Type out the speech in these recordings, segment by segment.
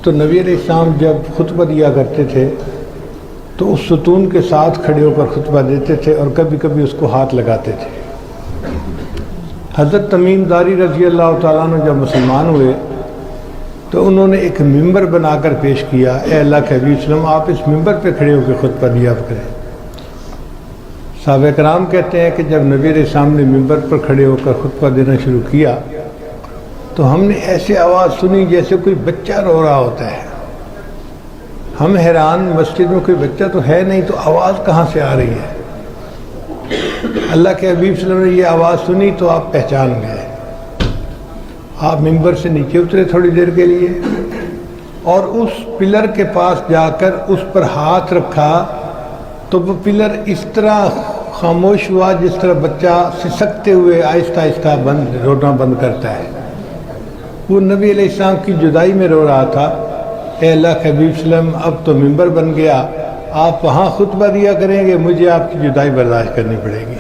تو نبی علیہ السلام جب خطبہ دیا کرتے تھے تو اس ستون کے ساتھ کھڑے ہو کر خطبہ دیتے تھے اور کبھی کبھی اس کو ہاتھ لگاتے تھے۔ حضرت تمیم داری رضی اللہ تعالیٰ عنہ جب مسلمان ہوئے تو انہوں نے ایک ممبر بنا کر پیش کیا، اے اللہ کے حبیب صلی اللہ علیہ وسلم آپ اس ممبر پہ کھڑے ہو کے خطبہ دیا کریں۔ صحابہ کرام کہتے ہیں کہ جب نبی علیہ السلام نے ممبر پر کھڑے ہو کر خطبہ دینا شروع کیا تو ہم نے ایسی آواز سنی جیسے کوئی بچہ رو رہا ہوتا ہے۔ ہم حیران، مسجد میں کوئی بچہ تو ہے نہیں تو آواز کہاں سے آ رہی ہے؟ اللہ کے حبیب صلی اللہ علیہ وسلم نے یہ آواز سنی تو آپ پہچان گئے۔ آپ ممبر سے نیچے اترے تھوڑی دیر کے لیے اور اس پلر کے پاس جا کر اس پر ہاتھ رکھا تو وہ پلر اس طرح خاموش ہوا جس طرح بچہ سسکتے ہوئے آہستہ آہستہ رونا بند کرتا ہے۔ وہ نبی علیہ السلام کی جدائی میں رو رہا تھا، اے اللہ کے حبیب صلی اللہ علیہ وسلم اب تو ممبر بن گیا، آپ وہاں خطبہ دیا کریں گے، مجھے آپ کی جدائی برداشت کرنی پڑے گی۔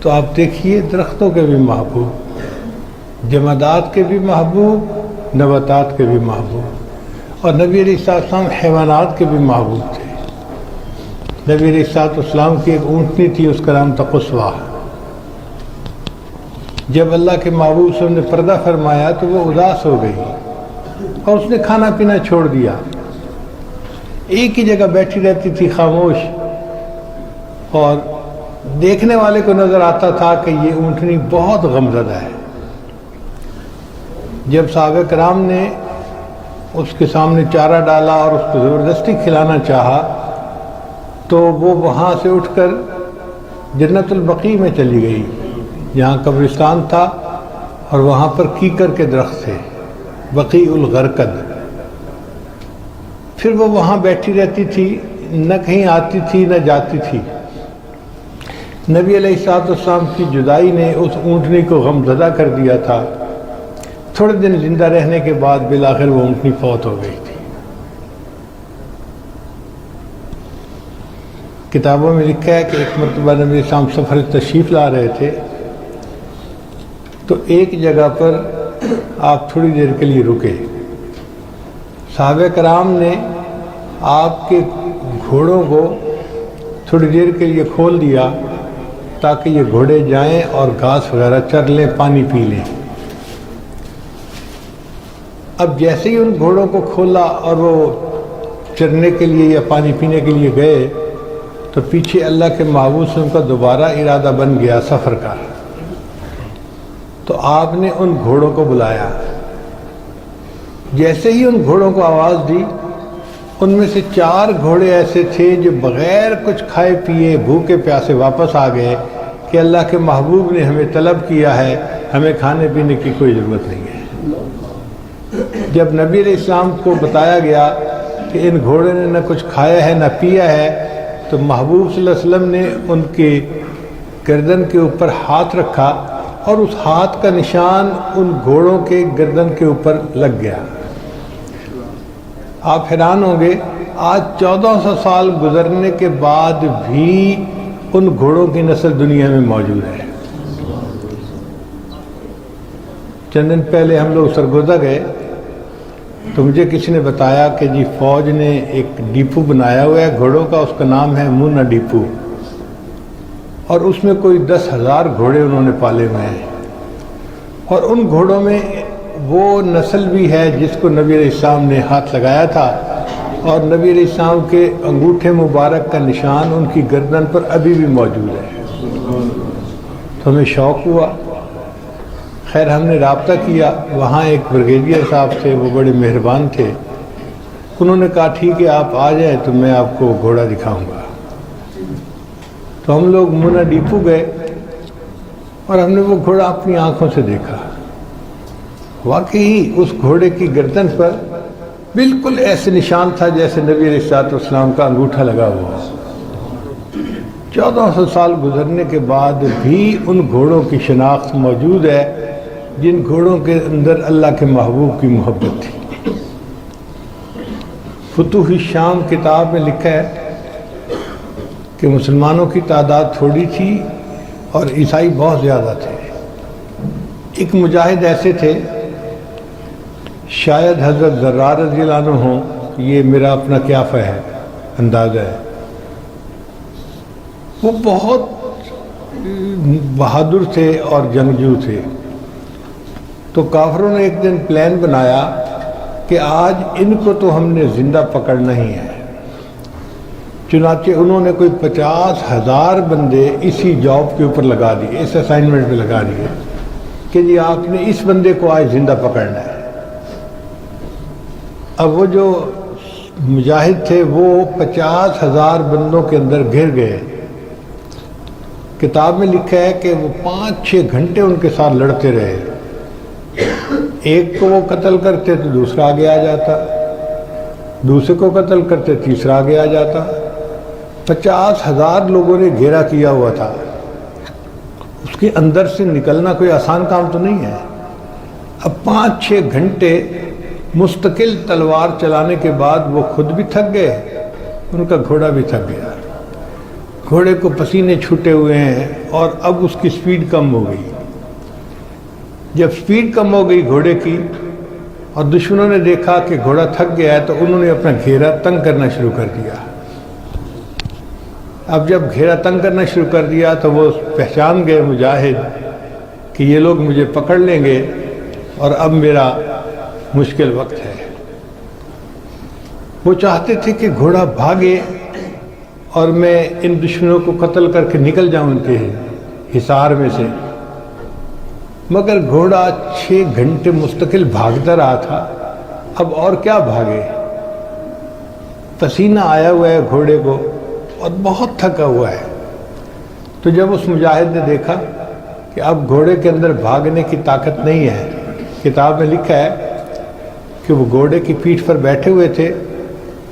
تو آپ دیکھیے درختوں کے بھی محبوب، جمادات کے بھی محبوب، نباتات کے بھی محبوب، اور نبی علیہ السلام حیوانات کے بھی محبوب تھے۔ نبی علیہ السلام کی ایک اونٹنی تھی، اس کا نام تھا قصوہ۔ جب اللہ کے محبوب صلی اللہ علیہ وسلم نے پردہ فرمایا تو وہ اداس ہو گئی اور اس نے کھانا پینا چھوڑ دیا، ایک ہی جگہ بیٹھی رہتی تھی خاموش، اور دیکھنے والے کو نظر آتا تھا کہ یہ اونٹنی بہت غمزدہ ہے۔ جب صحابہ کرام نے اس کے سامنے چارہ ڈالا اور اس کو زبردستی کھلانا چاہا تو وہ وہاں سے اٹھ کر جنت البقیع میں چلی گئی، جہاں قبرستان تھا اور وہاں پر کیکر کے درخت تھے، بقیع الغرقد۔ پھر وہ وہاں بیٹھی رہتی تھی، نہ کہیں آتی تھی نہ جاتی تھی۔ نبی علیہ السلام کی جدائی نے اس اونٹنی کو غمزدہ کر دیا تھا۔ تھوڑے دن زندہ رہنے کے بعد بالآخر وہ اونٹنی فوت ہو گئی تھی۔ کتابوں میں لکھا ہے کہ ایک مرتبہ نبی علیہ السلام سفر تشریف لا رہے تھے تو ایک جگہ پر آپ تھوڑی دیر کے لیے رکے۔ صحابہ کرام نے آپ کے گھوڑوں کو تھوڑی دیر کے لیے کھول دیا تاکہ یہ گھوڑے جائیں اور گھاس وغیرہ چر لیں، پانی پی لیں۔ اب جیسے ہی ان گھوڑوں کو کھولا اور وہ چرنے کے لیے یا پانی پینے کے لیے گئے تو پیچھے اللہ کے محبوب سے ان کا دوبارہ ارادہ بن گیا سفر کا۔ تو آپ نے ان گھوڑوں کو بلایا، جیسے ہی ان گھوڑوں کو آواز دی ان میں سے 4 گھوڑے ایسے تھے جو بغیر کچھ کھائے پیے بھوکے پیاسے واپس آ گئے کہ اللہ کے محبوب نے ہمیں طلب کیا ہے، ہمیں کھانے پینے کی کوئی ضرورت نہیں ہے۔ جب نبی علیہ السلام کو بتایا گیا کہ ان گھوڑے نے نہ کچھ کھایا ہے نہ پیا ہے تو محبوب صلی اللہ علیہ وسلم نے ان کے گردن کے اوپر ہاتھ رکھا اور اس ہاتھ کا نشان ان گھوڑوں کے گردن کے اوپر لگ گیا۔ آپ حیران ہوں گے، آج 1400 سال گزرنے کے بعد بھی ان گھوڑوں کی نسل دنیا میں موجود ہے۔ چند دن پہلے ہم لوگ سرگودا گئے تو مجھے کسی نے بتایا کہ جی فوج نے ایک ڈیپو بنایا ہوا ہے گھوڑوں کا، اس کا نام ہے مونا ڈیپو، اور اس میں کوئی 10,000 گھوڑے انہوں نے پالے ہوئے ہیں، اور ان گھوڑوں میں وہ نسل بھی ہے جس کو نبی علیہ السلام نے ہاتھ لگایا تھا، اور نبی علیہ السلام کے انگوٹھے مبارک کا نشان ان کی گردن پر ابھی بھی موجود ہے۔ تو ہمیں شوق ہوا، خیر ہم نے رابطہ کیا، وہاں ایک بریگیڈیئر صاحب تھے، وہ بڑے مہربان تھے، انہوں نے کہا ٹھیک ہے آپ آ جائیں تو میں آپ کو گھوڑا دکھاؤں گا۔ تو ہم لوگ مونا ڈیپو گئے اور ہم نے وہ گھوڑا اپنی آنکھوں سے دیکھا۔ واقعی اس گھوڑے کی گردن پر بالکل ایسے نشان تھا جیسے نبی علیہ السلام کا انگوٹھا لگا ہوا۔ 1400 سال گزرنے کے بعد بھی ان گھوڑوں کی شناخت موجود ہے جن گھوڑوں کے اندر اللہ کے محبوب کی محبت تھی۔ فتوح الشام کتاب میں لکھا ہے کہ مسلمانوں کی تعداد تھوڑی تھی اور عیسائی بہت زیادہ تھے۔ ایک مجاہد ایسے تھے شاید حضرت ذرار رضی اللہ عنہ ہوں، یہ میرا اپنا قیافہ ہے، اندازہ ہے۔ وہ بہت بہادر تھے اور جنگجو تھے۔ تو کافروں نے ایک دن پلان بنایا کہ آج ان کو تو ہم نے زندہ پکڑنا ہی ہے۔ چنانچہ انہوں نے کوئی 50,000 بندے اسی جاب کے اوپر لگا دیے، اس اسائنمنٹ پہ لگا دیے کہ جی آپ نے اس بندے کو آج زندہ پکڑنا ہے۔ اب وہ جو مجاہد تھے وہ 50,000 بندوں کے اندر گھر گئے۔ کتاب میں لکھا ہے کہ وہ 5-6 گھنٹے ان کے ساتھ لڑتے رہے۔ ایک کو وہ قتل کرتے تو دوسرا آگے آ جاتا، دوسرے کو قتل کرتے تیسرا آگے آ جاتا۔ 50,000 لوگوں نے گھیرا کیا ہوا تھا، اس کے اندر سے نکلنا کوئی آسان کام تو نہیں ہے۔ اب 5-6 گھنٹے مستقل تلوار چلانے کے بعد وہ خود بھی تھک گئے، ان کا گھوڑا بھی تھک گیا۔ گھوڑے کو پسینے چھوٹے ہوئے ہیں اور اب اس کی سپیڈ کم ہو گئی۔ جب سپیڈ کم ہو گئی گھوڑے کی اور دشمنوں نے دیکھا کہ گھوڑا تھک گیا ہے تو انہوں نے اپنا گھیرا تنگ کرنا شروع کر دیا۔ اب جب گھیرا تنگ کرنا شروع کر دیا تو وہ پہچان گئے مجاہد کہ یہ لوگ مجھے پکڑ لیں گے اور اب میرا مشکل وقت ہے۔ وہ چاہتے تھے کہ گھوڑا بھاگے اور میں ان دشمنوں کو قتل کر کے نکل جاؤں ان کے حصار میں سے، مگر گھوڑا 6 گھنٹے مستقل بھاگتا رہا تھا، اب اور کیا بھاگے۔ پسینہ آیا ہوا ہے گھوڑے کو اور بہت تھکا ہوا ہے۔ تو جب اس مجاہد نے دیکھا کہ اب گھوڑے کے اندر بھاگنے کی طاقت نہیں ہے، کتاب میں لکھا ہے کہ وہ گھوڑے کی پیٹھ پر بیٹھے ہوئے تھے،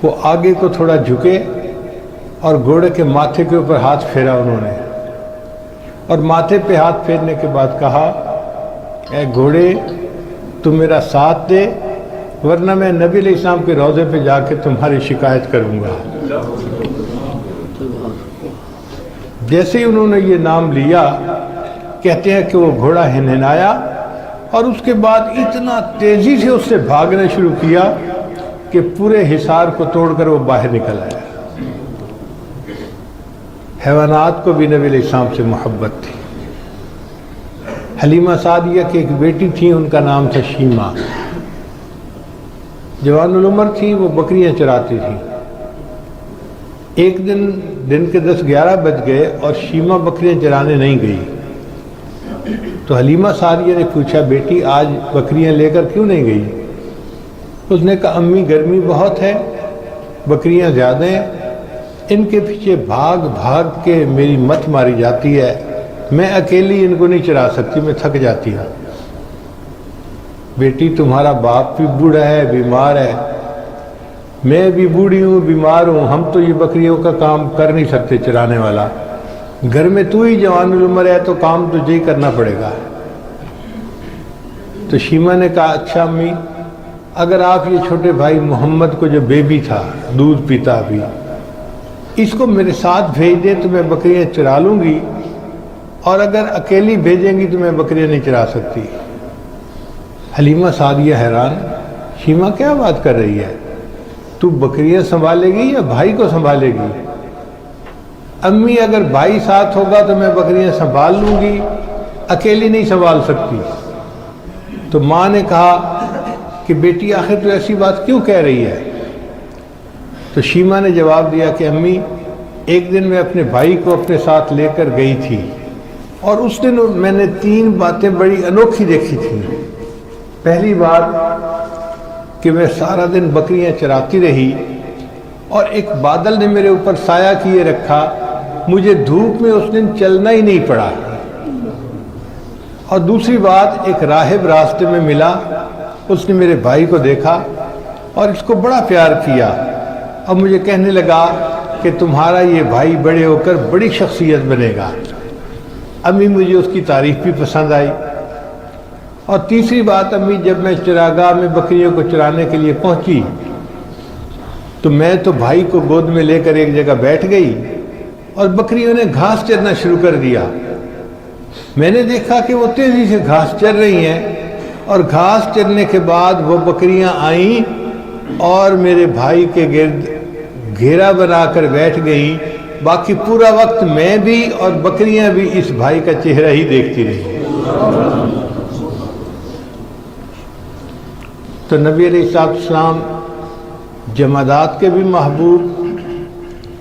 وہ آگے کو تھوڑا جھکے اور گھوڑے کے ماتھے کے اوپر ہاتھ پھیرا انہوں نے، اور ماتھے پہ ہاتھ پھیرنے کے بعد کہا اے گھوڑے تو میرا ساتھ دے ورنہ میں نبی علیہ السلام کے روضے پہ جا کے تمہاری شکایت کروں گا۔ جیسے ہی انہوں نے یہ نام لیا، کہتے ہیں کہ وہ گھوڑا ہنہنایا اور اس کے بعد اتنا تیزی سے اس سے بھاگنا شروع کیا کہ پورے حصار کو توڑ کر وہ باہر نکل آیا۔ حیوانات کو بھی نبی علیہ السلام سے محبت تھی۔ حلیمہ سعدیہ کی ایک بیٹی تھی، ان کا نام تھا شیمہ، جوان العمر تھی، وہ بکریاں چراتی تھی۔ ایک دن کے 10-11 بج گئے اور شیمہ بکریاں چرانے نہیں گئی، تو حلیمہ سعدیہ نے پوچھا بیٹی آج بکریاں لے کر کیوں نہیں گئی؟ اس نے کہا امی گرمی بہت ہے، بکریاں زیادہ ہیں، ان کے پیچھے بھاگ بھاگ کے میری مت ماری جاتی ہے، میں اکیلی ان کو نہیں چرا سکتی، میں تھک جاتی ہوں۔ بیٹی تمہارا باپ بھی بوڑھا ہے، بیمار ہے، میں بھی بوڑھی ہوں، بیمار ہوں، ہم تو یہ بکریوں کا کام کر نہیں سکتے چرانے والا، گھر میں تو ہی جوان العمر ہے تو کام تجھے ہی کرنا پڑے گا۔ تو شیمہ نے کہا اچھا امی، اگر آپ یہ چھوٹے بھائی محمد کو جو بیبی تھا دودھ پیتا ابھی، اس کو میرے ساتھ بھیج دیں تو میں بکریاں چرا لوں گی، اور اگر اکیلی بھیجیں گی تو میں بکریاں نہیں چرا سکتی۔ حلیمہ سعدیہ حیران، شیمہ کیا بات کر رہی ہے، تو بکریاں سنبھالے گی یا بھائی کو سنبھالے گی؟ امی اگر بھائی ساتھ ہوگا تو میں بکریاں سنبھال لوں گی، اکیلی نہیں سنبھال سکتی۔ تو ماں نے کہا کہ بیٹی آخر تو ایسی بات کیوں کہہ رہی ہے؟ تو شیمہ نے جواب دیا کہ امی ایک دن میں اپنے بھائی کو اپنے ساتھ لے کر گئی تھی، اور اس دن میں نے 3 باتیں بڑی انوکھی دیکھی تھیں۔ پہلی بات کہ میں سارا دن بکریاں چراتی رہی اور ایک بادل نے میرے اوپر سایہ کیے رکھا، مجھے دھوپ میں اس دن چلنا ہی نہیں پڑا۔ اور دوسری بات، ایک راہب راستے میں ملا، اس نے میرے بھائی کو دیکھا اور اس کو بڑا پیار کیا، اب مجھے کہنے لگا کہ تمہارا یہ بھائی بڑے ہو کر بڑی شخصیت بنے گا۔ امی مجھے اس کی تعریف بھی پسند آئی۔ اور تیسری بات امی، جب میں چراگاہ میں بکریوں کو چرانے کے لیے پہنچی تو میں تو بھائی کو گود میں لے کر ایک جگہ بیٹھ گئی اور بکریوں نے گھاس چرنا شروع کر دیا۔ میں نے دیکھا کہ وہ تیزی سے گھاس چر رہی ہیں اور گھاس چرنے کے بعد وہ بکریاں آئیں اور میرے بھائی کے گرد گھیرا بنا کر بیٹھ گئیں. باقی پورا وقت میں بھی اور بکریاں بھی اس بھائی کا چہرہ ہی دیکھتی رہی. تو نبی علیہ السلام جمادات کے بھی محبوب،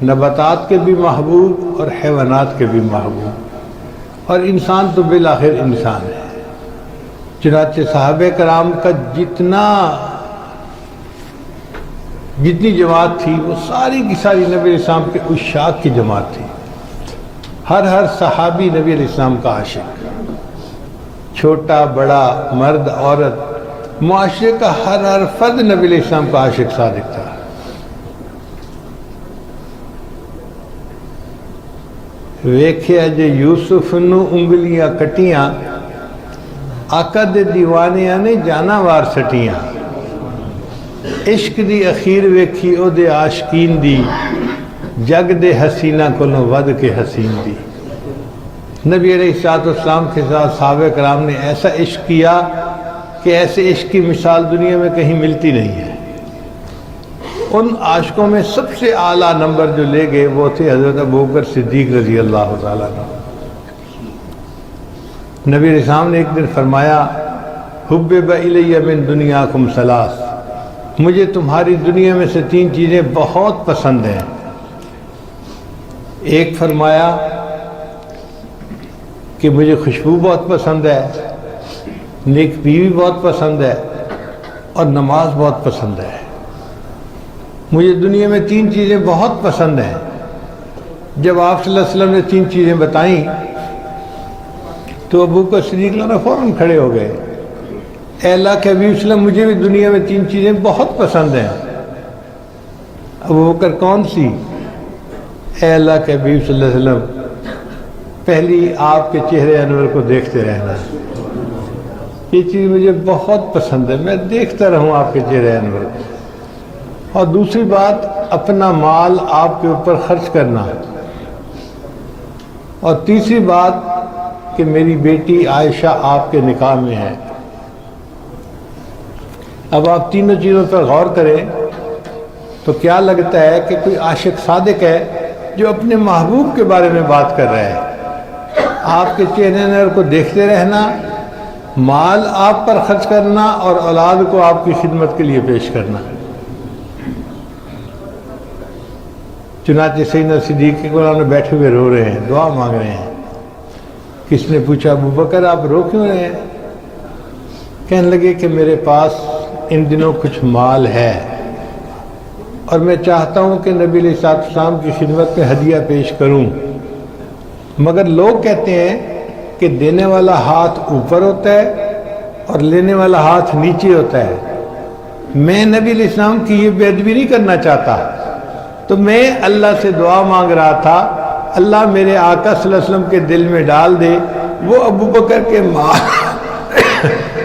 نباتات کے بھی محبوب اور حیوانات کے بھی محبوب، اور انسان تو بالآخر انسان ہے. چنانچہ صحابہ کرام کا جتنی جماعت تھی وہ ساری کی ساری نبی علیہ السلام کے عشاق کی جماعت تھی. ہر صحابی نبی علیہ السلام کا عاشق، چھوٹا بڑا مرد عورت، معاشرے کا ہر فرد نبی علیہ السلام کا عاشق صادق تھا. ویکھیا جے یوسف نو انگلیاں کٹیاں، آقا دے دیوانیاں نے جانا وار سٹیاں. عشق دی اخیر ویکھی او دے عاشقین دی، جگ دے حسینہ کولوں ود کے حسین دی. نبی علیہ السلام کے ساتھ صحابہ کرام نے ایسا عشق کیا کہ ایسے عشق کی مثال دنیا میں کہیں ملتی نہیں ہے. ان عاشقوں میں سب سے اعلیٰ نمبر جو لے گئے وہ تھے حضرت ابوبکر صدیق رضی اللہ تعالیٰ عنہ. نبی علیہ السلام نے ایک دن فرمایا، حبب الی من دنیاکم ثلاث، مجھے تمہاری دنیا میں سے 3 چیزیں بہت پسند ہیں. ایک فرمایا کہ مجھے خوشبو بہت پسند ہے، نیک بیوی بہت پسند ہے، اور نماز بہت پسند ہے. مجھے دنیا میں 3 چیزیں بہت پسند ہیں. جب آپ صلی اللہ علیہ وسلم نے 3 چیزیں بتائیں تو ابوبکر صدیق فوراً کھڑے ہو گئے. اے اللہ کے حبیب صلی اللہ علیہ وسلم، مجھے بھی دنیا میں 3 چیزیں بہت پسند ہیں. ابوبکر کون سی؟ اے اللہ کے حبیب صلی اللہ علیہ وسلم، پہلی آپ کے چہرے انور کو دیکھتے رہنا، یہ چیز مجھے بہت پسند ہے، میں دیکھتا رہوں آپ کے چہرے انور کو. اور دوسری بات، اپنا مال آپ کے اوپر خرچ کرنا. اور تیسری بات کہ میری بیٹی عائشہ آپ کے نکاح میں ہے. اب آپ تینوں چیزوں پر غور کریں تو کیا لگتا ہے کہ کوئی عاشق صادق ہے جو اپنے محبوب کے بارے میں بات کر رہا ہے. آپ کے چہرے نور کو دیکھتے رہنا، مال آپ پر خرچ کرنا، اور اولاد کو آپ کی خدمت کے لیے پیش کرنا. چنانچہ سیدنا صدیق کے قرآن بیٹھے ہوئے رو رہے ہیں، دعا مانگ رہے ہیں. کس نے پوچھا، ابوبکر آپ رو کیوں رہے ہیں؟ کہنے لگے کہ میرے پاس ان دنوں کچھ مال ہے اور میں چاہتا ہوں کہ نبی علیہ السلام کی خدمت میں ہدیہ پیش کروں، مگر لوگ کہتے ہیں کہ دینے والا ہاتھ اوپر ہوتا ہے اور لینے والا ہاتھ نیچے ہوتا ہے. میں نبی علیہ السلام کی یہ بے ادبی نہیں کرنا چاہتا، تو میں اللہ سے دعا مانگ رہا تھا، اللہ میرے آقا صلی اللہ علیہ وسلم کے دل میں ڈال دے وہ ابوبکر کے مال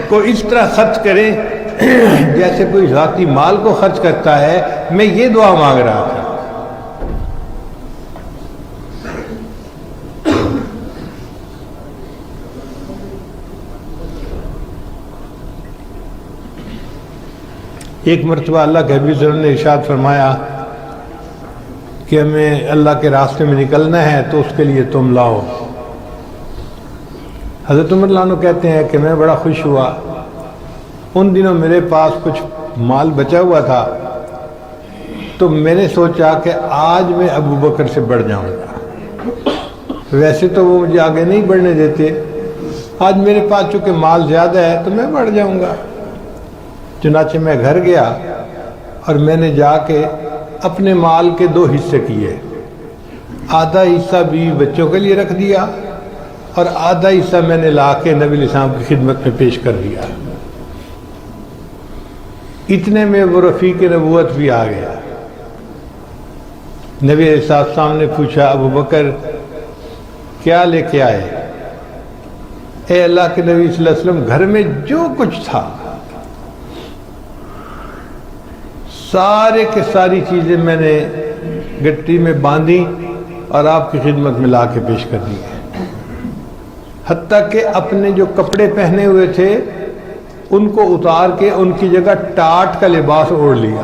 کو اس طرح خرچ کرے جیسے کوئی ذاتی مال کو خرچ کرتا ہے. میں یہ دعا مانگ رہا تھا. ایک مرتبہ اللہ کے حبیب صلی اللہ علیہ وسلم نے ارشاد فرمایا کہ ہمیں اللہ کے راستے میں نکلنا ہے تو اس کے لیے تم لاؤ. حضرت عمر رضی اللہ عنہ کہتے ہیں کہ میں بڑا خوش ہوا. ان دنوں میرے پاس کچھ مال بچا ہوا تھا تو میں نے سوچا کہ آج میں ابوبکر سے بڑھ جاؤں گا. ویسے تو وہ مجھے آگے نہیں بڑھنے دیتے، آج میرے پاس چونکہ مال زیادہ ہے تو میں بڑھ جاؤں گا. چنانچہ میں گھر گیا اور میں نے جا کے اپنے مال کے 2 حصے کیے. آدھا حصہ بیوی بچوں کے لیے رکھ دیا اور آدھا حصہ میں نے لا کے نبی علیہ السلام کی خدمت میں پیش کر دیا. اتنے میں وہ رفیق نبوت بھی آ گیا. نبی علیہ السلام نے پوچھا، ابوبکر کیا لے کے آئے؟ اے اللہ کے نبی صلی اللہ علیہ وسلم، گھر میں جو کچھ تھا سارے کے ساری چیزیں میں نے گٹی میں باندھی اور آپ کی خدمت میں لا کے پیش کر دی. حتیٰ کہ اپنے جو کپڑے پہنے ہوئے تھے ان کو اتار کے ان کی جگہ ٹاٹ کا لباس اوڑھ لیا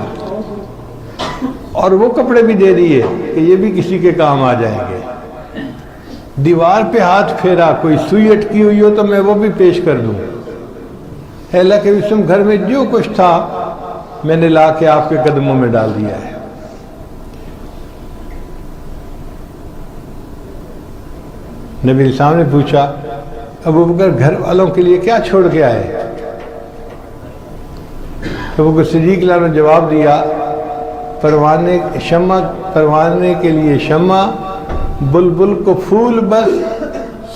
اور وہ کپڑے بھی دے دیے کہ یہ بھی کسی کے کام آ جائیں گے. دیوار پہ ہاتھ پھیرا، کوئی سوئی اٹکی ہوئی ہو تو میں وہ بھی پیش کر دوں. اے اللہ کے وسلم، گھر میں جو کچھ تھا میں نے لا کے آپ کے قدموں میں ڈال دیا ہے. نبی علیہ السلام نے پوچھا ابو بکر گھر والوں کے لیے کیا چھوڑ کے آئے؟ ابو بکر صدیق نے جواب دیا پروانے کے لیے شمع، بلبل کو پھول بس،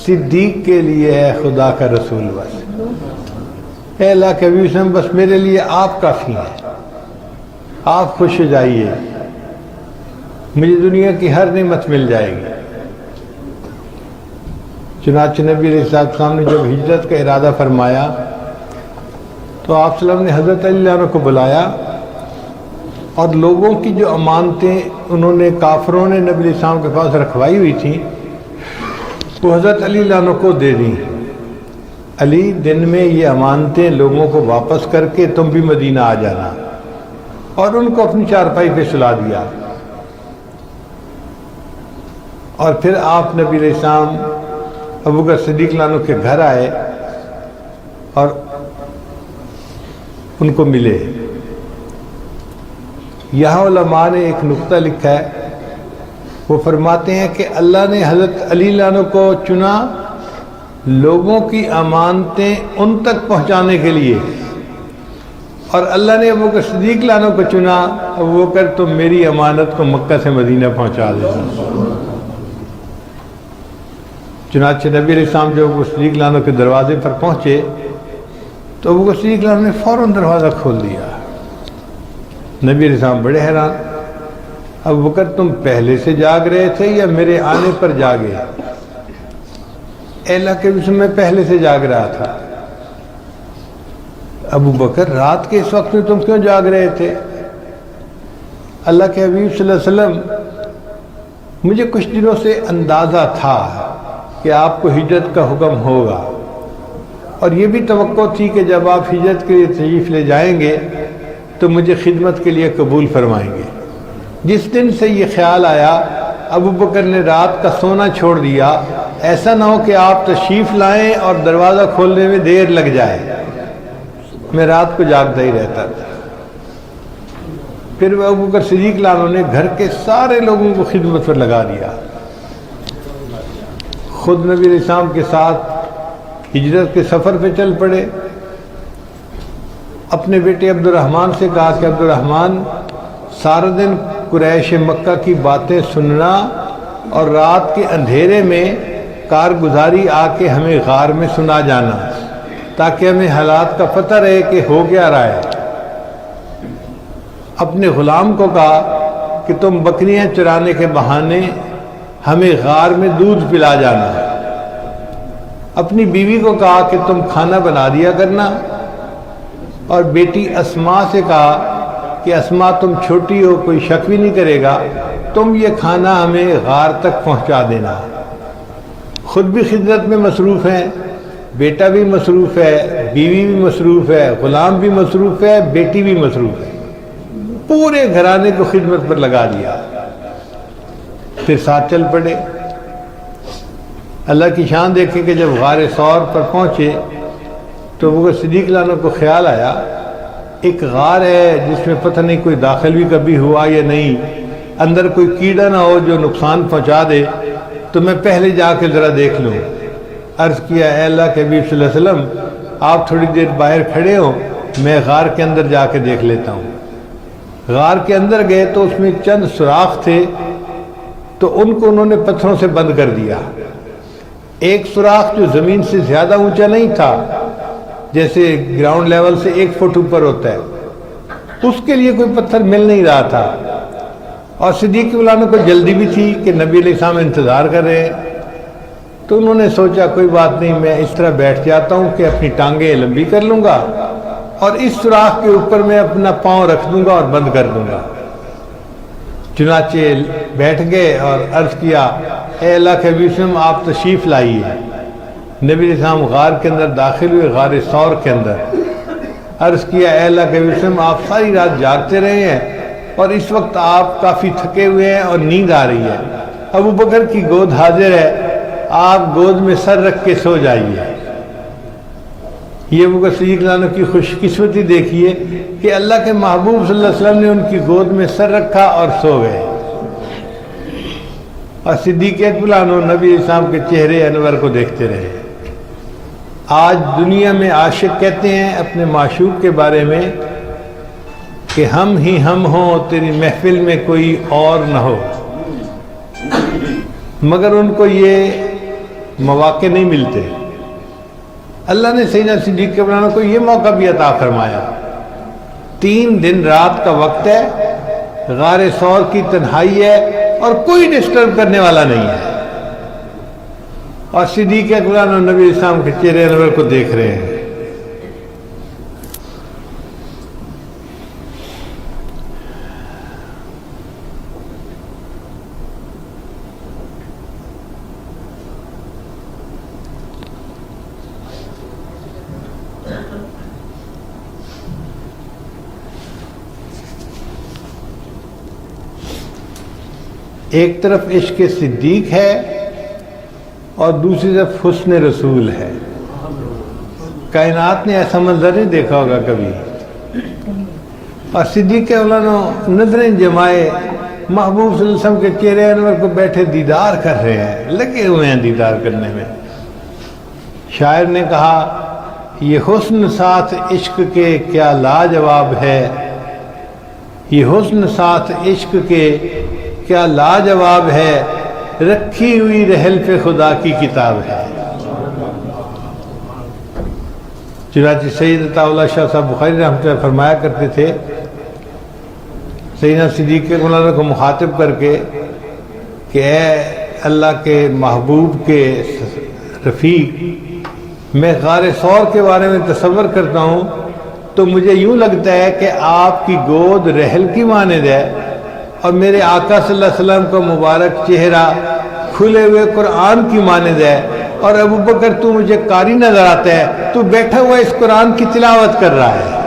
صدیق کے لیے ہے خدا کا رسول بس. اے اللہ کے حبیب وسلم، بس میرے لیے آپ کافی ہیں، آپ خوش ہو جائیے، مجھے دنیا کی ہر نعمت مل جائے گی. چنانچہ نبی علیہ السلام نے جب ہجرت کا ارادہ فرمایا تو آپ صلی اللہ علیہ وسلم نے حضرت علی عنہ کو بلایا اور لوگوں کی جو امانتیں انہوں نے کافروں نے نبی علیہ السلام کے پاس رکھوائی ہوئی تھیں وہ حضرت علی عنہ کو دے دیں. علی دن میں یہ امانتیں لوگوں کو واپس کر کے تم بھی مدینہ آ جانا، اور ان کو اپنی چارپائی پہ سلا دیا. اور پھر آپ نبی علیہ السلام ابو بکر صدیق عنہ کے گھر آئے اور ان کو ملے. یہاں علماء نے ایک نقطہ لکھا ہے، وہ فرماتے ہیں کہ اللہ نے حضرت علی عنہ کو چنا لوگوں کی امانتیں ان تک پہنچانے کے لیے، اور اللہ نے ابو بکر صدیق عنہ کو چنا ابو بکر تم میری امانت کو مکہ سے مدینہ پہنچا دے. چنانچہ نبی علیہ السلام جب ابو بکر صدیق عنہ کے دروازے پر پہنچے تو ابو بکر صدیق عنہ نے فوراً دروازہ کھول دیا. نبی علیہ السلام بڑے حیران، ابو بکر تم پہلے سے جاگ رہے تھے یا میرے آنے پر جاگے؟ اے اللہ کے وسلم، میں پہلے سے جاگ رہا تھا. ابو بکر رات کے اس وقت میں تم کیوں جاگ رہے تھے؟ اللہ کے حبیب صلی اللہ علیہ وسلم، مجھے کچھ دنوں سے اندازہ تھا کہ آپ کو ہجرت کا حکم ہوگا، اور یہ بھی توقع تھی کہ جب آپ ہجرت کے لیے تشریف لے جائیں گے تو مجھے خدمت کے لیے قبول فرمائیں گے. جس دن سے یہ خیال آیا ابو بکر نے رات کا سونا چھوڑ دیا، ایسا نہ ہو کہ آپ تشریف لائیں اور دروازہ کھولنے میں دیر لگ جائے. میں رات کو جاگتا ہی رہتا تھا. پھر ابو بکر صدیق عنہ نے گھر کے سارے لوگوں کو خدمت پر لگا دیا. خود نبی علیہ السلام کے ساتھ ہجرت کے سفر پہ چل پڑے. اپنے بیٹے عبد الرحمن سے کہا کہ عبد الرحمن، سارا دن قریش مکہ کی باتیں سننا اور رات کے اندھیرے میں کارگزاری آ کے ہمیں غار میں سنا جانا، تاکہ ہمیں حالات کا پتہ رہے کہ ہو کیا رہا ہے. اپنے غلام کو کہا کہ تم بکریاں چرانے کے بہانے ہمیں غار میں دودھ پلا جانا. اپنی بیوی کو کہا کہ تم کھانا بنا دیا کرنا، اور بیٹی اسماء سے کہا کہ اسماء تم چھوٹی ہو، کوئی شک بھی نہیں کرے گا، تم یہ کھانا ہمیں غار تک پہنچا دینا. خود بھی خدمت میں مصروف ہیں، بیٹا بھی مصروف ہے، بیوی بھی مصروف ہے، غلام بھی مصروف ہے، بیٹی بھی مصروف ہے. پورے گھرانے کو خدمت پر لگا دیا. پھر ساتھ چل پڑے. اللہ کی شان دیکھیں کہ جب غار ثور پر پہنچے تو وہ صدیق عنہ کو خیال آیا ایک غار ہے جس میں پتہ نہیں کوئی داخل بھی کبھی ہوا یا نہیں، اندر کوئی کیڑا نہ ہو جو نقصان پہنچا دے، تو میں پہلے جا کے ذرا دیکھ لوں. عرض کیا اے اللہ کے حبیب صلی اللہ علیہ وسلم، آپ تھوڑی دیر باہر کھڑے ہو، میں غار کے اندر جا کے دیکھ لیتا ہوں. غار کے اندر گئے تو اس میں چند سوراخ تھے، تو ان کو انہوں نے پتھروں سے بند کر دیا. ایک سوراخ جو زمین سے زیادہ اونچا نہیں تھا، جیسے گراؤنڈ لیول سے 1 فٹ اوپر ہوتا ہے، اس کے لیے کوئی پتھر مل نہیں رہا تھا. اور صدیق عنہ کو جلدی بھی تھی کہ نبی علیہ السلام انتظار کر رہے ہیں. تو انہوں نے سوچا کوئی بات نہیں، میں اس طرح بیٹھ جاتا ہوں کہ اپنی ٹانگیں لمبی کر لوں گا اور اس سوراخ کے اوپر میں اپنا پاؤں رکھ دوں گا اور بند کر دوں گا. چنانچہ بیٹھ گئے اور عرض کیا اے اللہ کے حبیب آپ تشریف لائیے. نبی علیہ السلام غار کے اندر داخل ہوئے، غار ثور کے اندر. عرض کیا اے اللہ کے وسلم آپ ساری رات جاگتے رہے ہیں اور اس وقت آپ کافی تھکے ہوئے ہیں اور نیند آ رہی ہے، ابو بکر کی گود حاضر ہے، آپ گود میں سر رکھ کے سو جائیے۔ یہ ابو بکر صدیق رضی اللہ عنہ کی خوش قسمتی دیکھیے کہ اللہ کے محبوب صلی اللہ علیہ وسلم نے ان کی گود میں سر رکھا اور سو گئے۔ اور صدیق اکبر عنہ نبی اسلام کے چہرے انور کو دیکھتے رہے۔ آج دنیا میں عاشق کہتے ہیں اپنے معشوق کے بارے میں کہ ہم ہی ہم ہوں، تیری محفل میں کوئی اور نہ ہو، مگر ان کو یہ مواقع نہیں ملتے۔ اللہ نے سیدنا صدیق اکبر عنہ کو یہ موقع بھی عطا فرمایا۔ 3 دن رات کا وقت ہے، غار ثور کی تنہائی ہے اور کوئی ڈسٹرب کرنے والا نہیں ہے، اور صدیق اکبر عنہ نبی اسلام کے چہرے انور کو دیکھ رہے ہیں۔ ایک طرف عشق صدیق ہے اور دوسری طرف حسن رسول ہے۔ کائنات نے ایسا منظر نہیں دیکھا ہوگا کبھی، اور صدیق اکبر نظریں جمائے محبوب صلی اللہ علیہ وسلم کے چہرے انور کو بیٹھے دیدار کر رہے ہیں، لگے ہوئے ہیں دیدار کرنے میں۔ شاعر نے کہا یہ حسن ساتھ عشق کے کیا لاجواب ہے، یہ حسن ساتھ عشق کے کیا لاجواب ہے، رکھی ہوئی رحل پہ خدا کی کتاب ہے۔ چنانچہ سید عطا اللہ شاہ صاحب بخاری رحمۃ اللہ فرمایا کرتے تھے سیدنا صدیق اکبر عنہ کو مخاطب کر کے کہ اے اللہ کے محبوب کے رفیق، میں غار ثور کے بارے میں تصور کرتا ہوں تو مجھے یوں لگتا ہے کہ آپ کی گود رحل کی مانند ہے اور میرے آقا صلی اللہ علیہ وسلم کا مبارک چہرہ کھلے ہوئے قرآن کی مانند ہے، اور ابو بکر تو مجھے قاری نظر آتا ہے، تو بیٹھا ہوا اس قرآن کی تلاوت کر رہا ہے۔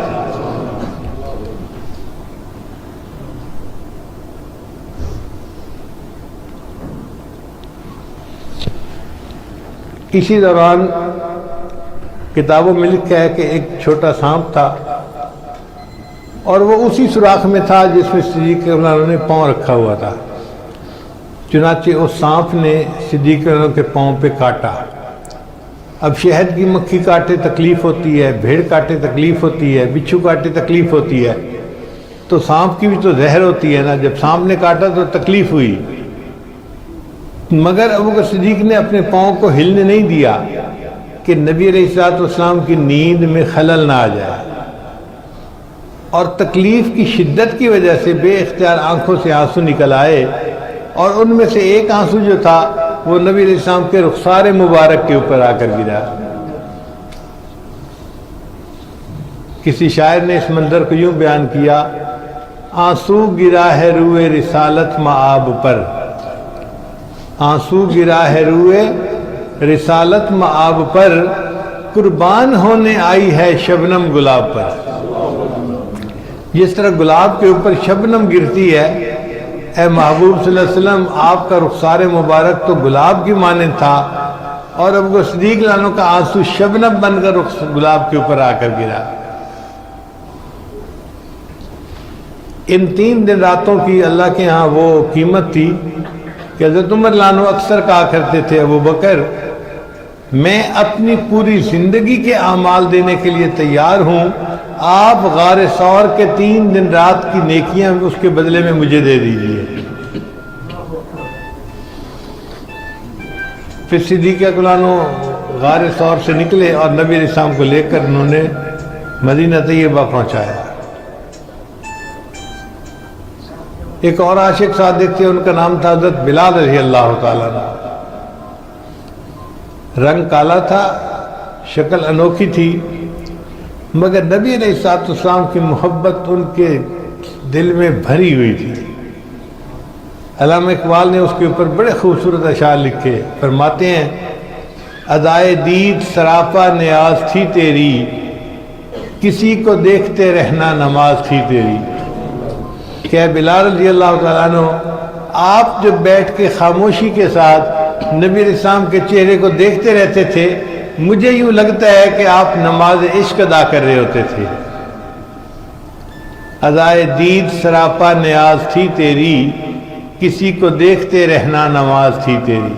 اسی دوران کتابوں میں لکھا ہے کہ ایک چھوٹا سانپ تھا اور وہ اسی سوراخ میں تھا جس میں صدیق اکبر عنہ نے پاؤں رکھا ہوا تھا۔ چنانچہ اس سانپ نے صدیق اکبر عنہ کے پاؤں پہ کاٹا۔ اب شہد کی مکھی کاٹے تکلیف ہوتی ہے، بھیڑ کاٹے تکلیف ہوتی ہے، بچھو کاٹے تکلیف ہوتی ہے، تو سانپ کی بھی تو زہر ہوتی ہے نا۔ جب سانپ نے کاٹا تو تکلیف ہوئی، مگر ابو بکر صدیق نے اپنے پاؤں کو ہلنے نہیں دیا کہ نبی علیہ الصلوۃ والسلام کی نیند میں خلل نہ آ جائے، اور تکلیف کی شدت کی وجہ سے بے اختیار آنکھوں سے آنسو نکل آئے، اور ان میں سے ایک آنسو جو تھا وہ نبی علیہ السلام کے رخسار مبارک کے اوپر آ کر گرا۔ کسی شاعر نے اس منظر کو یوں بیان کیا، آنسو گرا ہے روئے رسالت مآب پر، آنسو گرا ہے روئے رسالت مآب پر، قربان ہونے آئی ہے شبنم گلاب پر۔ جس طرح گلاب کے اوپر شبنم گرتی ہے، اے محبوب صلی اللہ علیہ وسلم آپ کا رخسار مبارک تو گلاب کی مانند تھا، اور ابو بکر صدیق رضی اللہ عنہ کا آنسو شبنم بن کر گلاب کے اوپر آ کر گرا۔ ان 3 دن راتوں کی اللہ کے ہاں وہ قیمت تھی کہ حضرت عمر رضی اللہ عنہ اکثر کہا کرتے تھے، ابو بکر میں اپنی پوری زندگی کے اعمال دینے کے لیے تیار ہوں، آپ غار ثور کے 3 دن رات کی نیکیاں اس کے بدلے میں مجھے دے دیجیے۔ پھر صدیق اکبر عنہ غار ثور سے نکلے اور نبی علیہ السلام کو لے کر انہوں نے مدینہ طیبہ پہنچایا۔ ایک اور عاشق صادق تھے، ان کا نام تھا حضرت بلال رضی اللہ تعالیٰ عنہ۔ رنگ کالا تھا، شکل انوکھی تھی، مگر نبی علیہ الصلوۃ والسلام کی محبت ان کے دل میں بھری ہوئی تھی۔ علامہ اقبال نے اس کے اوپر بڑے خوبصورت اشعار لکھے، فرماتے ہیں ادائے دید سراپا نیاز تھی تیری، کسی کو دیکھتے رہنا نماز تھی تیری. کہ بلال رضی اللہ تعالیٰ عنہ آپ جب بیٹھ کے خاموشی کے ساتھ نبی علیہ السلام کے چہرے کو دیکھتے رہتے تھے، مجھے یوں لگتا ہے کہ آپ نماز عشق ادا کر رہے ہوتے تھے. ادائے دید سراپا نیاز تھی تیری، کسی کو دیکھتے رہنا نماز تھی تیری.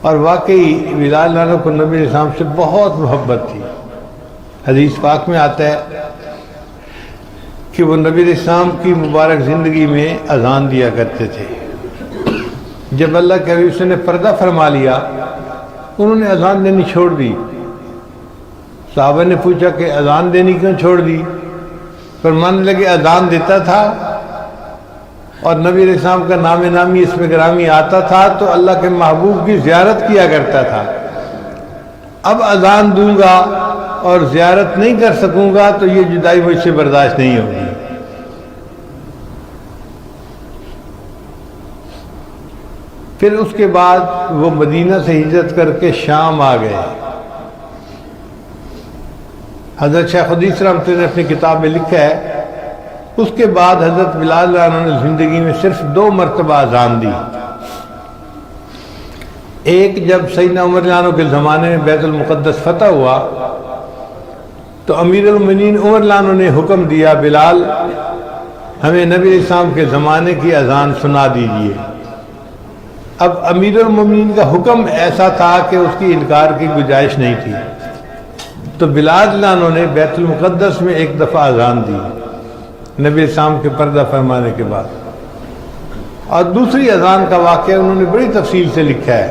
اور واقعی بلال عنہ کو نبی علیہ السلام سے بہت محبت تھی. حدیث پاک میں آتا ہے کہ وہ نبی علیہ السلام کی مبارک زندگی میں اذان دیا کرتے تھے. جب اللہ کے حبیب نے پردہ فرما لیا، انہوں نے اذان دینی چھوڑ دی. صحابہ نے پوچھا کہ اذان دینی کیوں چھوڑ دی؟ فرمانے لگے اذان دیتا تھا اور نبی علیہ السلام کا نام نامی اس میں گرامی آتا تھا تو اللہ کے محبوب کی زیارت کیا کرتا تھا. اب اذان دوں گا اور زیارت نہیں کر سکوں گا تو یہ جدائی مجھ سے برداشت نہیں ہوگی. پھر اس کے بعد وہ مدینہ سے ہجرت کر کے شام آ گئے. حضرت شیخ حدیث رحمۃ اللہ نے اپنی کتاب میں لکھا ہے اس کے بعد حضرت بلال عنہ نے زندگی میں صرف 2 مرتبہ اذان دی. ایک جب سیدنا عمر عنہ کے زمانے میں بیت المقدس فتح ہوا تو امیر المومنین عمر عنہ نے حکم دیا بلال ہمیں نبی علیہ السلام کے زمانے کی اذان سنا دیجیے. اب امیر المومنین کا حکم ایسا تھا کہ اس کی انکار کی گنجائش نہیں تھی، تو بلال عنہ نے بیت المقدس میں ایک دفعہ اذان دی نبی علیہ السلام کے پردہ فرمانے کے بعد. اور دوسری اذان کا واقعہ انہوں نے بڑی تفصیل سے لکھا ہے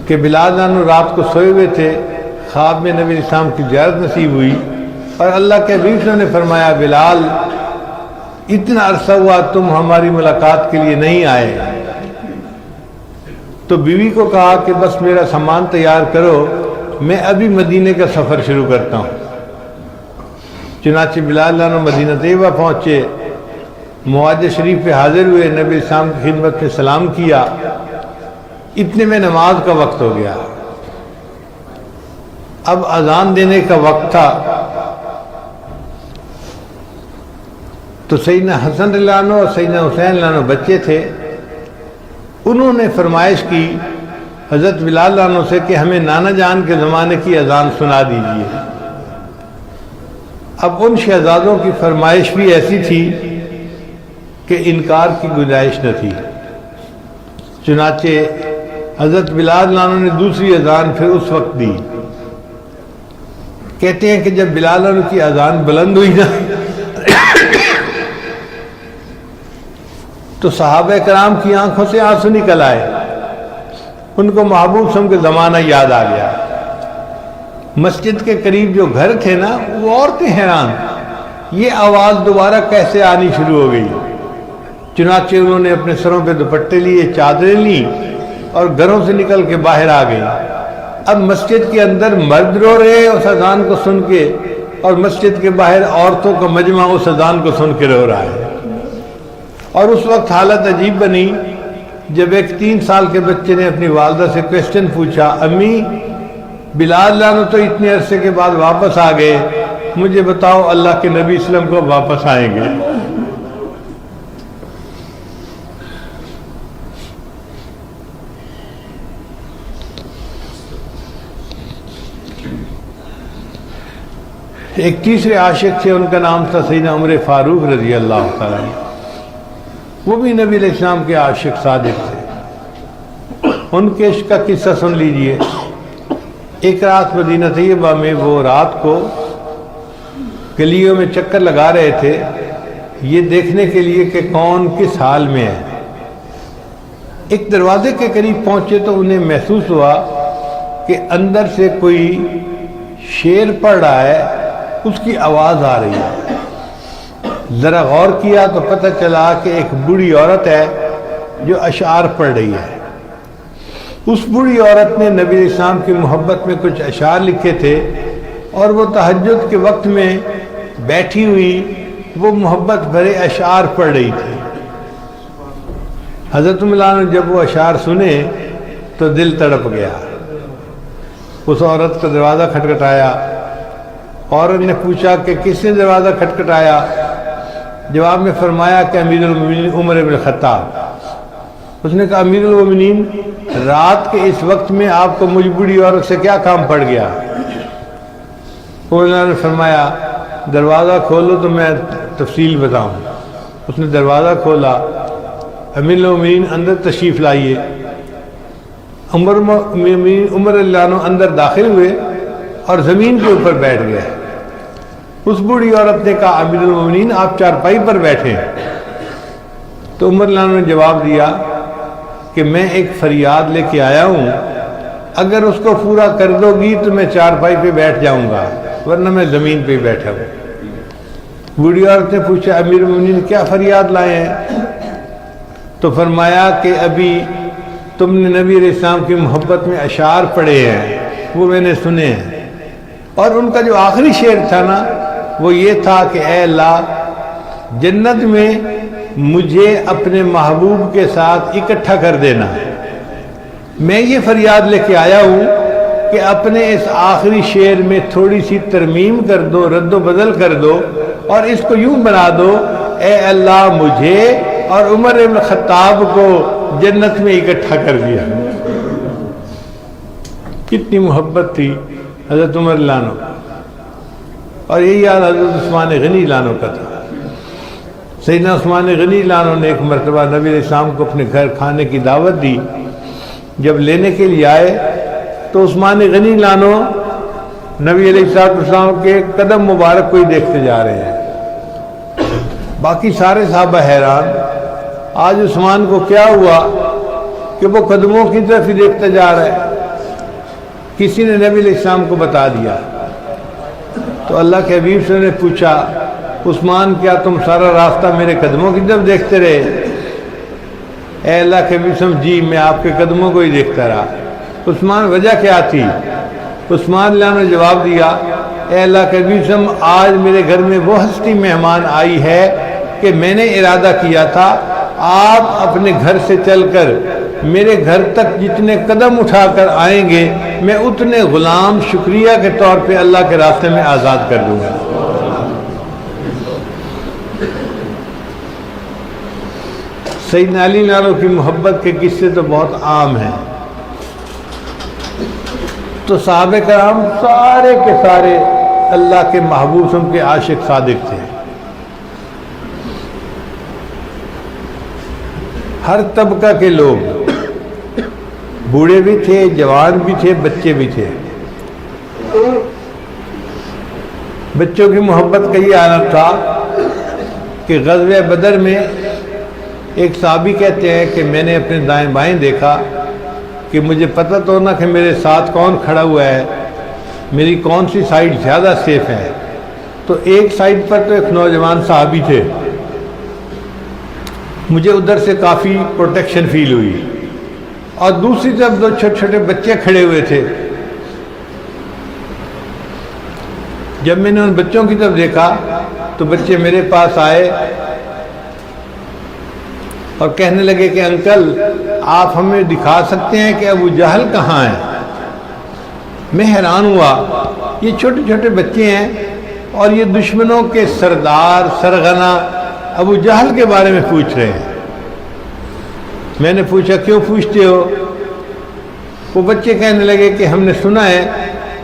کہ بلال عنہ رات کو سوئے ہوئے تھے، خواب میں نبی علیہ السلام کی زیارت نصیب ہوئی اور اللہ کے حبیب نے فرمایا بلال اتنا عرصہ ہوا تم ہماری ملاقات کے لیے نہیں آئے. تو بیوی کو کہا کہ بس میرا سامان تیار کرو، میں ابھی مدینے کا سفر شروع کرتا ہوں. چنانچہ بلال عنہ مدینہ طیبہ پہنچے، معاہدہ شریف پہ حاضر ہوئے، نبی السلام کی خدمت میں سلام کیا. اتنے میں نماز کا وقت ہو گیا. اب اذان دینے کا وقت تھا تو سیدنا حسن رضی اللہ عنہ اور سیدنا حسین رضی اللہ عنہ بچے تھے. انہوں نے فرمائش کی حضرت بلال عنہ سے کہ ہمیں نانا جان کے زمانے کی اذان سنا دیجیے. اب ان شہزادوں کی فرمائش بھی ایسی تھی کہ انکار کی گنجائش نہ تھی. چنانچہ حضرت بلال عنہ نے دوسری اذان پھر اس وقت دی. کہتے ہیں کہ جب بلال عنہ کی اذان بلند ہوئی نا تو صحابہ کرام کی آنکھوں سے آنسو نکل آئے. ان کو محبوب صلی کے زمانہ یاد آ گیا. مسجد کے قریب جو گھر تھے نا وہ عورتیں حیران، یہ آواز دوبارہ کیسے آنی شروع ہو گئی. چنانچہ انہوں نے اپنے سروں پہ دوپٹے لیے، چادریں لیں اور گھروں سے نکل کے باہر آ گئی. اب مسجد کے اندر مرد رو رہے اس اذان کو سن کے اور مسجد کے باہر عورتوں کا مجمع اس اذان کو سن کے رو رہا ہے. اور اس وقت حالت عجیب بنی جب ایک 3 سال کے بچے نے اپنی والدہ سے کویسچن پوچھا، امی بلال عنہ تو اتنے عرصے کے بعد واپس آ گئے، مجھے بتاؤ اللہ کے نبی اسلم کو واپس آئیں گے؟ ایک تیسرے عاشق تھے، ان کا نام تھا سیدنا عمر فاروق رضی اللہ تعالیٰ. وہ بھی نبی علیہ السلام کے عاشق صادق تھے. ان کے عشق کا قصہ سن لیجئے. ایک رات مدینہ طیبہ میں وہ رات کو گلیوں میں چکر لگا رہے تھے یہ دیکھنے کے لیے کہ کون کس حال میں ہے. ایک دروازے کے قریب پہنچے تو انہیں محسوس ہوا کہ اندر سے کوئی شعر پڑھ رہا ہے، اس کی آواز آ رہی ہے. ذرا غور کیا تو پتہ چلا کہ ایک بوڑھی عورت ہے جو اشعار پڑھ رہی ہے. اس بوڑھی عورت نے نبی علیہ السلام کی محبت میں کچھ اشعار لکھے تھے اور وہ تہجد کے وقت میں بیٹھی ہوئی وہ محبت بھرے اشعار پڑھ رہی تھی. حضرت مولانا نے جب وہ اشعار سنے تو دل تڑپ گیا. اس عورت کا دروازہ کھٹکھٹایا. عورت نے پوچھا کہ کس نے دروازہ کھٹکھٹایا؟ جواب میں فرمایا کہ امیر المومنین عمر بن الخطاب. اس نے کہا امیر المومنین رات کے اس وقت میں آپ کو مجھ بوڑھی عورت سے کیا کام پڑ گیا؟ انہوں نے فرمایا دروازہ کھولو تو میں تفصیل بتاؤں. اس نے دروازہ کھولا. امیر المومنین اندر تشریف لائیے. عمر اللہ عنہ اندر داخل ہوئے اور زمین کے اوپر بیٹھ گئے. اس بوڑھی عورت نے کہا امیر المومنین آپ چارپائی پر بیٹھے. تو عمر اللہ عنہ نے جواب دیا کہ میں ایک فریاد لے کے آیا ہوں، اگر اس کو پورا کر دو گی تو میں چارپائی پہ بیٹھ جاؤں گا، ورنہ میں زمین پہ بیٹھا ہوں. بوڑھی عورت نے پوچھا امیر المومنین کیا فریاد لائے ہیں؟ تو فرمایا کہ ابھی تم نے نبی علیہ السلام کی محبت میں اشعار پڑھے ہیں، وہ میں نے سنے ہیں، اور ان کا جو آخری شعر تھا نا وہ یہ تھا کہ اے اللہ جنت میں مجھے اپنے محبوب کے ساتھ اکٹھا کر دینا. میں یہ فریاد لے کے آیا ہوں کہ اپنے اس آخری شعر میں تھوڑی سی ترمیم کر دو، رد و بدل کر دو، اور اس کو یوں بنا دو اے اللہ مجھے اور عمر بن الخطاب کو جنت میں اکٹھا کر دیا. کتنی محبت تھی حضرت عمر لانو. اور یہی یاد حضرت عثمان غنی لانو کا تھا. سیدنا عثمان غنی لانو نے ایک مرتبہ نبی علیہ السلام کو اپنے گھر کھانے کی دعوت دی. جب لینے کے لیے آئے تو عثمان غنی لانو نبی علیہ السلام کے قدم مبارک کو ہی دیکھتے جا رہے ہیں. باقی سارے صحابہ حیران، آج عثمان کو کیا ہوا کہ وہ قدموں کی طرف ہی دیکھتا جا رہا ہے. کسی نے نبی علیہ السلام کو بتا دیا. تو اللہ کے حبیب سے نے پوچھا عثمان کیا تم سارا راستہ میرے قدموں کی طرف دیکھتے رہے؟ اے اللہ کے حبیب سے جی میں آپ کے قدموں کو ہی دیکھتا رہا. عثمان وجہ کیا تھی؟ عثمان اللہ نے جواب دیا اے اللہ کے حبیب سے آج میرے گھر میں وہ ہستی مہمان آئی ہے کہ میں نے ارادہ کیا تھا آپ اپنے گھر سے چل کر میرے گھر تک جتنے قدم اٹھا کر آئیں گے میں اتنے غلام شکریہ کے طور پہ اللہ کے راستے میں آزاد کر دوں گا. سیدنا علی لانو کی محبت کے قصے تو بہت عام ہیں. تو صحابہ کرام سارے کے سارے اللہ کے محبوب ان کے عاشق صادق تھے. ہر طبقہ کے لوگ، بوڑھے بھی تھے، جوان بھی تھے، بچے بھی تھے. بچوں کی محبت کا یہ عالم تھا کہ غزوہ بدر میں ایک صحابی کہتے ہیں کہ میں نے اپنے دائیں بائیں دیکھا کہ مجھے پتہ تو نہ کہ میرے ساتھ کون کھڑا ہوا ہے، میری کون سی سائیڈ زیادہ سیف ہے. تو ایک سائیڈ پر تو ایک نوجوان صحابی تھے، مجھے ادھر سے کافی پروٹیکشن فیل ہوئی، اور دوسری طرف دو چھوٹے چھوٹے بچے کھڑے ہوئے تھے. جب میں نے ان بچوں کی طرف دیکھا تو بچے میرے پاس آئے اور کہنے لگے کہ انکل آپ ہمیں دکھا سکتے ہیں کہ ابو جہل کہاں ہے؟ میں حیران ہوا، یہ چھوٹے چھوٹے بچے ہیں اور یہ دشمنوں کے سردار سرغنہ ابو جہل کے بارے میں پوچھ رہے ہیں. میں نے پوچھا کیوں پوچھتے ہو؟ وہ بچے کہنے لگے کہ ہم نے سنا ہے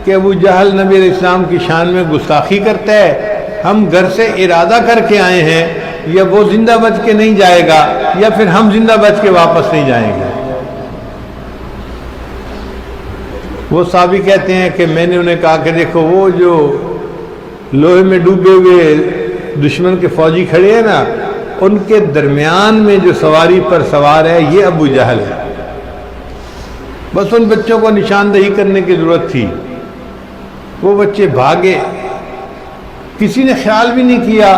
کہ ابو جہل نبی علیہ السلام کی شان میں گستاخی کرتا ہے، ہم گھر سے ارادہ کر کے آئے ہیں، یا وہ زندہ بچ کے نہیں جائے گا یا پھر ہم زندہ بچ کے واپس نہیں جائیں گے. وہ صحابی کہتے ہیں کہ میں نے انہیں کہا کہ دیکھو وہ جو لوہے میں ڈوبے ہوئے دشمن کے فوجی کھڑے ہیں نا، ان کے درمیان میں جو سواری پر سوار ہے یہ ابو جہل ہے. بس ان بچوں کو نشاندہی کرنے کی ضرورت تھی. وہ بچے بھاگے، کسی نے خیال بھی نہیں کیا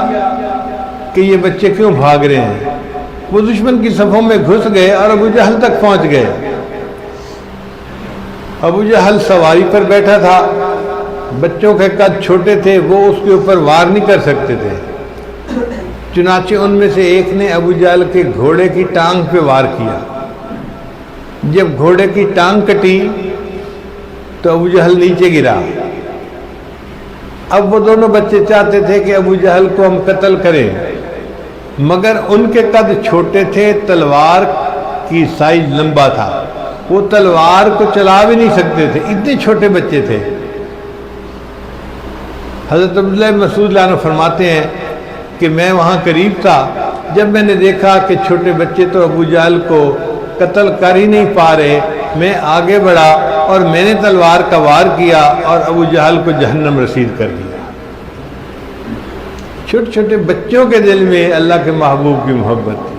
کہ یہ بچے کیوں بھاگ رہے ہیں. وہ دشمن کی صفوں میں گھس گئے اور ابو جہل تک پہنچ گئے. ابو جہل سواری پر بیٹھا تھا، بچوں کے قد چھوٹے تھے، وہ اس کے اوپر وار نہیں کر سکتے تھے. چنانچہ ان میں سے ایک نے ابو جہل کے گھوڑے کی ٹانگ پہ وار کیا. جب گھوڑے کی ٹانگ کٹی تو ابو جہل نیچے گرا۔ اب وہ دونوں بچے چاہتے تھے کہ ابو جہل کو ہم قتل کریں، مگر ان کے قد چھوٹے تھے، تلوار کی سائز لمبا تھا، وہ تلوار کو چلا بھی نہیں سکتے تھے، اتنے چھوٹے بچے تھے۔ حضرت عبداللہ بن مسعود عنہ فرماتے ہیں کہ میں وہاں قریب تھا، جب میں نے دیکھا کہ چھوٹے بچے تو ابو جہل کو قتل کر ہی نہیں پا رہے، میں آگے بڑھا اور میں نے تلوار کا وار کیا اور ابو جہل کو جہنم رسید کر دیا۔ چھوٹے چھوٹے بچوں کے دل میں اللہ کے محبوب کی محبت تھی۔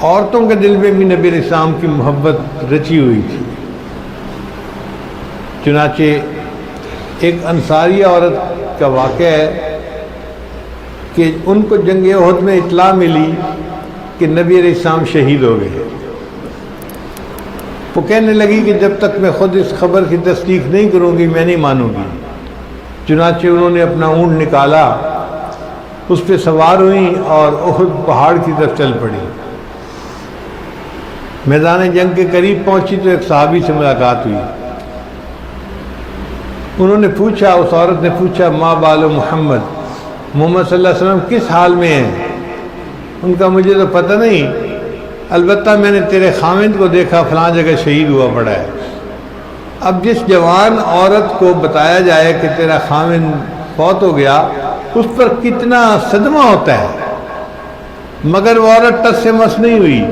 عورتوں کے دل میں بھی نبی علیہ السلام کی محبت رچی ہوئی تھی۔ چنانچہ ایک انصاری عورت کا واقعہ ہے کہ ان کو جنگ احد میں اطلاع ملی کہ نبی علیہ السلام شہید ہو گئے۔ وہ کہنے لگی کہ جب تک میں خود اس خبر کی تصدیق نہیں کروں گی میں نہیں مانوں گی۔ چنانچہ انہوں نے اپنا اونٹ نکالا، اس پہ سوار ہوئیں اور احد پہاڑ کی طرف چل پڑی۔ میدان جنگ کے قریب پہنچی تو ایک صحابی سے ملاقات ہوئی۔ انہوں نے پوچھا، اس عورت نے پوچھا، ما بال محمد، محمد صلی اللہ علیہ وسلم کس حال میں ہیں؟ ان کا مجھے تو پتہ نہیں، البتہ میں نے تیرے خامند کو دیکھا فلاں جگہ شہید ہوا پڑا ہے۔ اب جس جوان عورت کو بتایا جائے کہ تیرا خامند فوت ہو گیا، اس پر کتنا صدمہ ہوتا ہے، مگر وہ عورت ٹس سے مس نہیں ہوئی،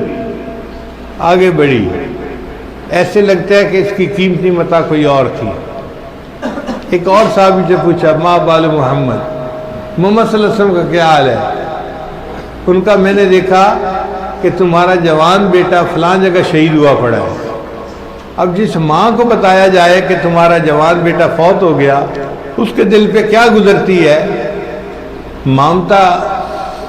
آگے بڑھی۔ ایسے لگتا ہے کہ اس کی قیمتی متاع کوئی اور تھی۔ ایک اور صحابی سے پوچھا، ما بال محمد، محمد صلی اللہ علیہ وسلم کا کیا حال ہے؟ ان کا میں نے دیکھا کہ تمہارا جوان بیٹا فلاں جگہ شہید ہوا پڑا ہے۔ اب جس ماں کو بتایا جائے کہ تمہارا جوان بیٹا فوت ہو گیا، اس کے دل پہ کیا گزرتی ہے، مامتا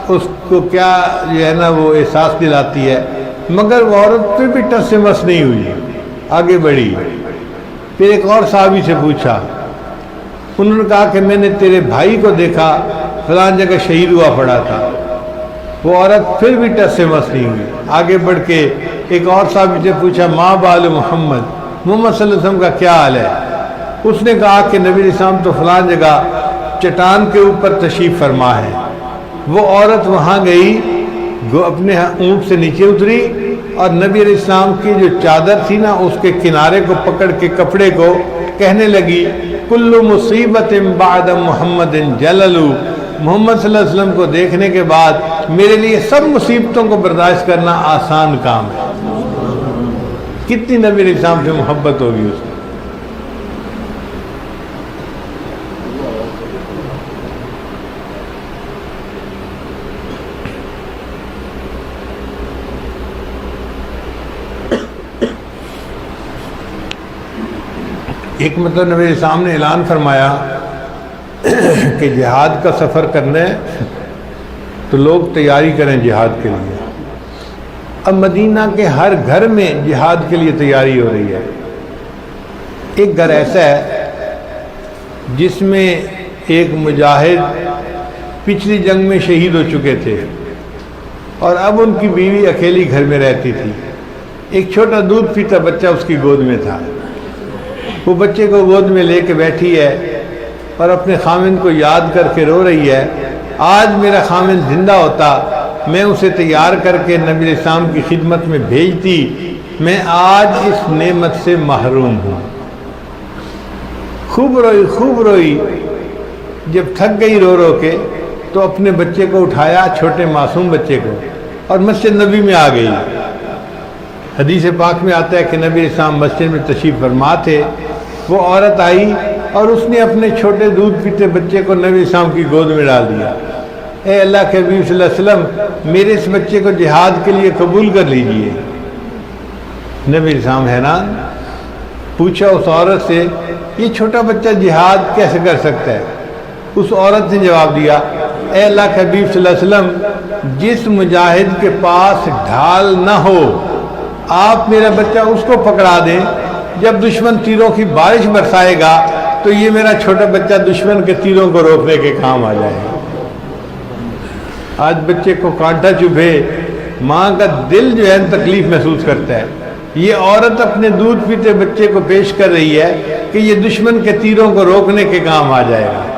اس کو کیا جو ہے نا وہ احساس دلاتی ہے، مگر وہ عورت پہ بھی ٹس سے مس نہیں ہوئی، آگے بڑھی۔ پھر ایک اور صحابی سے پوچھا، انہوں نے کہا کہ میں نے تیرے بھائی کو دیکھا فلاں جگہ شہید ہوا پڑا تھا۔ وہ عورت پھر بھی ٹس سے مس نہیں ہوئی، آگے بڑھ کے ایک اور صحابی سے پوچھا، ما بال محمد، محمد صلی اللہ علیہ وسلم کا کیا حال ہے؟ اس نے کہا کہ نبی علیہ السلام تو فلاں جگہ چٹان کے اوپر تشریف فرما ہے۔ وہ عورت وہاں گئی، وہ اپنے اونٹ سے نیچے اتری اور نبی علیہ السلام کی جو چادر تھی نا اس کے کنارے کو پکڑ کے کپڑے کو کہنے لگی، کل مصیبت بعد محمد جلل، محمد صلی اللہ علیہ وسلم کو دیکھنے کے بعد میرے لیے سب مصیبتوں کو برداشت کرنا آسان کام ہے۔ کتنی نبی علیہ السلام سے محبت ہوگی اس کو۔ ایک مطلب نبی علیہ السلام نے اعلان فرمایا کہ جہاد کا سفر کرنا ہے تو لوگ تیاری کریں جہاد کے لیے۔ اب مدینہ کے ہر گھر میں جہاد کے لیے تیاری ہو رہی ہے۔ ایک گھر ایسا ہے جس میں ایک مجاہد پچھلی جنگ میں شہید ہو چکے تھے اور اب ان کی بیوی اکیلی گھر میں رہتی تھی۔ ایک چھوٹا دودھ پیتا بچہ اس کی گود میں تھا۔ وہ بچے کو گود میں لے کے بیٹھی ہے اور اپنے خامند کو یاد کر کے رو رہی ہے، آج میرا خامند زندہ ہوتا، میں اسے تیار کر کے نبی علیہ السلام کی خدمت میں بھیجتی، میں آج اس نعمت سے محروم ہوں۔ خوب روئی، جب تھک گئی رو رو کے تو اپنے بچے کو اٹھایا، چھوٹے معصوم بچے کو، اور مسجد نبی میں آ گئی۔ حدیث پاک میں آتا ہے کہ نبی علیہ السلام مسجد میں تشریف فرما تھے، وہ عورت آئی اور اس نے اپنے چھوٹے دودھ پیتے بچے کو نبی علیہ السلام کی گود میں ڈال دیا۔ اے اللہ کے حبیب صلی اللہ علیہ وسلم، میرے اس بچے کو جہاد کے لیے قبول کر لیجئے۔ نبی علیہ السلام حیران، پوچھا اس عورت سے، یہ چھوٹا بچہ جہاد کیسے کر سکتا ہے؟ اس عورت نے جواب دیا، اے اللہ کے حبیب صلی اللہ علیہ وسلم، جس مجاہد کے پاس ڈھال نہ ہو آپ میرا بچہ اس کو پکڑا دیں جب دشمن تیروں کی بارش برسائے گا تو یہ میرا چھوٹا بچہ دشمن کے تیروں کو روکنے کے کام آ جائے گا۔ آج بچے کو کانٹا چبھے ماں کا دل جو ہے تکلیف محسوس کرتا ہے۔ یہ عورت اپنے دودھ پیتے بچے کو پیش کر رہی ہے کہ یہ دشمن کے تیروں کو روکنے کے کام آ جائے گا۔